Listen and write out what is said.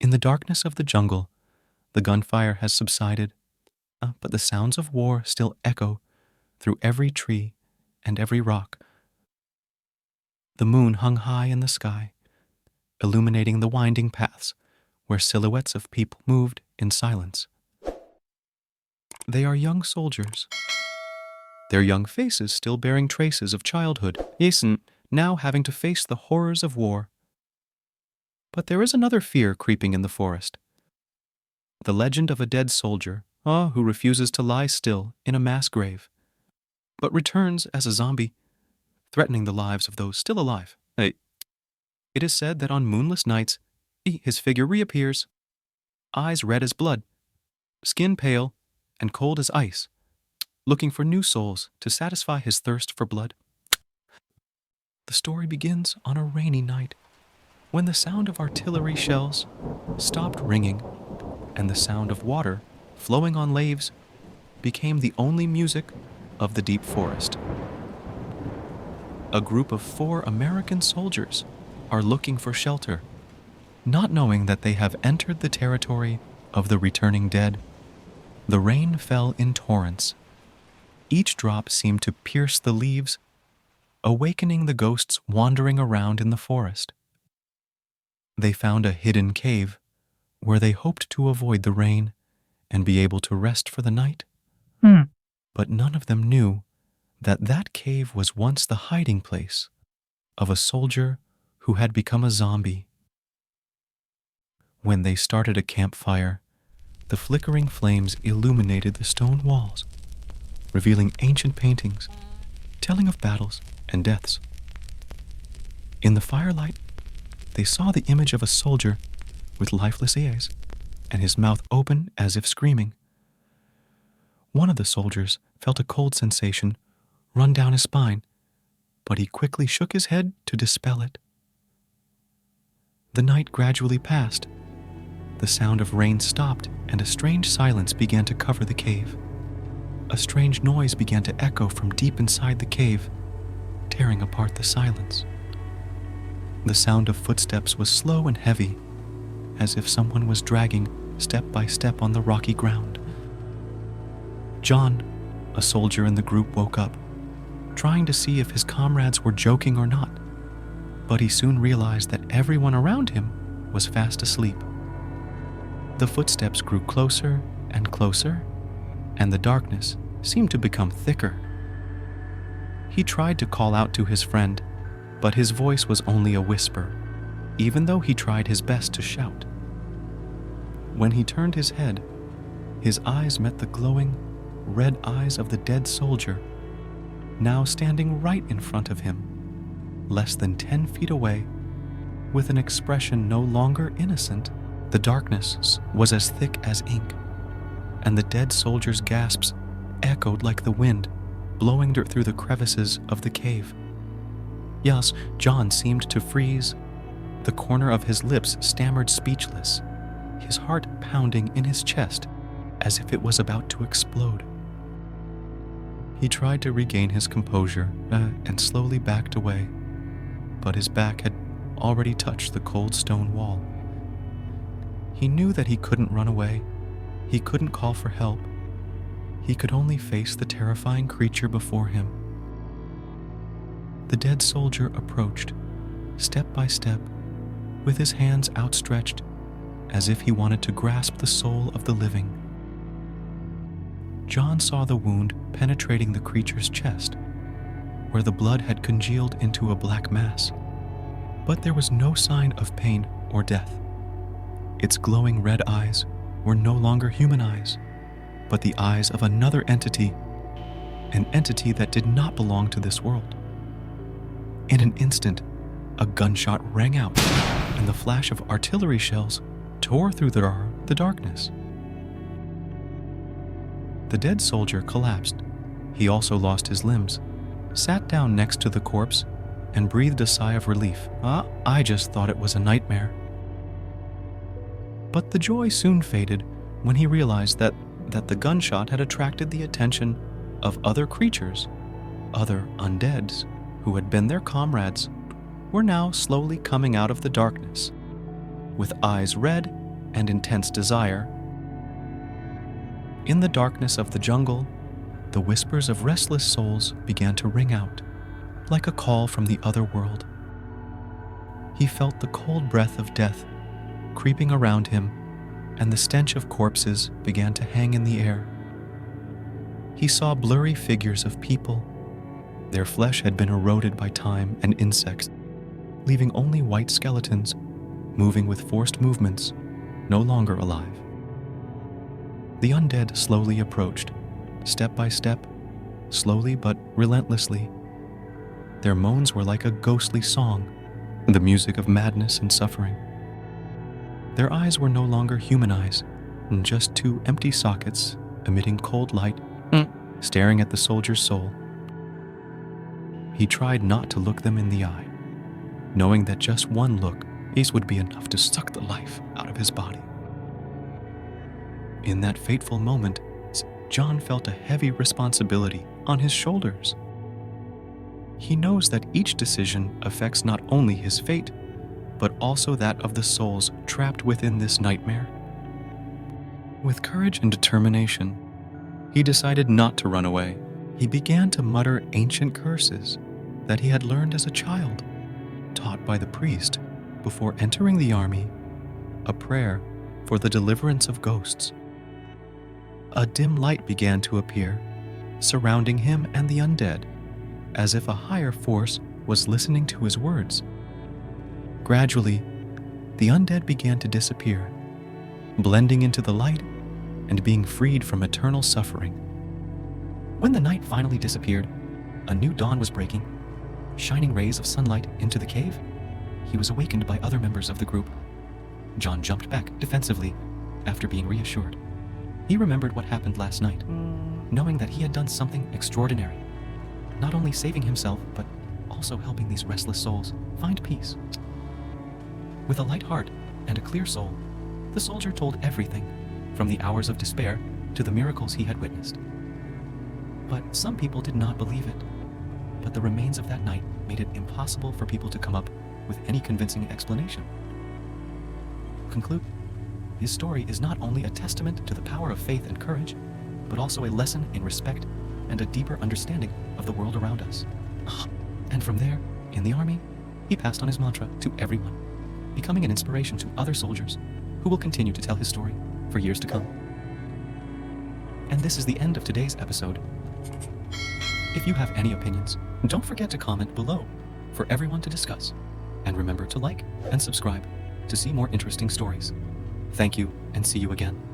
In the darkness of the jungle, the gunfire has subsided, but the sounds of war still echo through every tree and every rock. The moon hung high in the sky, illuminating the winding paths where silhouettes of people moved in silence. They are young soldiers, their young faces still bearing traces of childhood, yes, and now having to face the horrors of war. But there is another fear creeping in the forest. The legend of a dead soldier, who refuses to lie still in a mass grave, but returns as a zombie, threatening the lives of those still alive. It is said that on moonless nights, his figure reappears, eyes red as blood, skin pale and cold as ice, looking for new souls to satisfy his thirst for blood. The story begins on a rainy night, when the sound of artillery shells stopped ringing and the sound of water flowing on laves became the only music of the deep forest. A group of 4 American soldiers are looking for shelter, not knowing that they have entered the territory of the returning dead. The rain fell in torrents. Each drop seemed to pierce the leaves, awakening the ghosts wandering around in the forest. They found a hidden cave where they hoped to avoid the rain and be able to rest for the night. But none of them knew that that cave was once the hiding place of a soldier who had become a zombie. When they started a campfire, the flickering flames illuminated the stone walls, revealing ancient paintings, telling of battles and deaths. In the firelight, they saw the image of a soldier with lifeless eyes and his mouth open as if screaming. One of the soldiers felt a cold sensation run down his spine, but he quickly shook his head to dispel it. The night gradually passed. The sound of rain stopped, and a strange silence began to cover the cave. A strange noise began to echo from deep inside the cave, tearing apart the silence. The sound of footsteps was slow and heavy, as if someone was dragging step by step on the rocky ground. John, a soldier in the group, woke up, trying to see if his comrades were joking or not, but he soon realized that everyone around him was fast asleep. The footsteps grew closer and closer, and the darkness seemed to become thicker. He tried to call out to his friend, but his voice was only a whisper, even though he tried his best to shout. When he turned his head, his eyes met the glowing, red eyes of the dead soldier, now standing right in front of him, less than 10 feet away, with an expression no longer innocent. The darkness was as thick as ink, and the dead soldier's gasps echoed like the wind blowing through the crevices of the cave. Yes, John seemed to freeze. The corner of his lips stammered speechless, his heart pounding in his chest as if it was about to explode. He tried to regain his composure and slowly backed away, but his back had already touched the cold stone wall. He knew that he couldn't run away. He couldn't call for help. He could only face the terrifying creature before him. The dead soldier approached, step by step, with his hands outstretched, as if he wanted to grasp the soul of the living. John saw the wound penetrating the creature's chest, where the blood had congealed into a black mass, but there was no sign of pain or death. Its glowing red eyes were no longer human eyes, but the eyes of another entity, an entity that did not belong to this world. In an instant, a gunshot rang out, and the flash of artillery shells tore through the darkness. The dead soldier collapsed. He also lost his limbs, sat down next to the corpse, and breathed a sigh of relief. I just thought it was a nightmare. But the joy soon faded when he realized that the gunshot had attracted the attention of other creatures. Other undeads, who had been their comrades, were now slowly coming out of the darkness, with eyes red and intense desire. In the darkness of the jungle, the whispers of restless souls began to ring out, like a call from the other world. He felt the cold breath of death creeping around him, and the stench of corpses began to hang in the air. He saw blurry figures of people. Their flesh had been eroded by time and insects, leaving only white skeletons, moving with forced movements, no longer alive. The undead slowly approached, step by step, slowly but relentlessly. Their moans were like a ghostly song, the music of madness and suffering. Their eyes were no longer human eyes, just two empty sockets emitting cold light, staring at the soldier's soul. He tried not to look them in the eye, knowing that just one look would be enough to suck the life out of his body. In that fateful moment, John felt a heavy responsibility on his shoulders. He knows that each decision affects not only his fate, but also that of the souls trapped within this nightmare. With courage and determination, he decided not to run away. He began to mutter ancient curses that he had learned as a child, taught by the priest before entering the army, a prayer for the deliverance of ghosts. A dim light began to appear, surrounding him and the undead, as if a higher force was listening to his words. Gradually, the undead began to disappear, blending into the light and being freed from eternal suffering. When the night finally disappeared, a new dawn was breaking, shining rays of sunlight into the cave. He was awakened by other members of the group. John jumped back defensively after being reassured. He remembered what happened last night, knowing that he had done something extraordinary, not only saving himself, but also helping these restless souls find peace. With a light heart and a clear soul, the soldier told everything, from the hours of despair to the miracles he had witnessed. But some people did not believe it. But the remains of that night made it impossible for people to come up with any convincing explanation. Conclude, his story is not only a testament to the power of faith and courage, but also a lesson in respect and a deeper understanding of the world around us. And from there, in the army, he passed on his mantra to everyone, becoming an inspiration to other soldiers who will continue to tell his story for years to come. And this is the end of today's episode. If you have any opinions, don't forget to comment below for everyone to discuss. And remember to like and subscribe to see more interesting stories. Thank you, and see you again.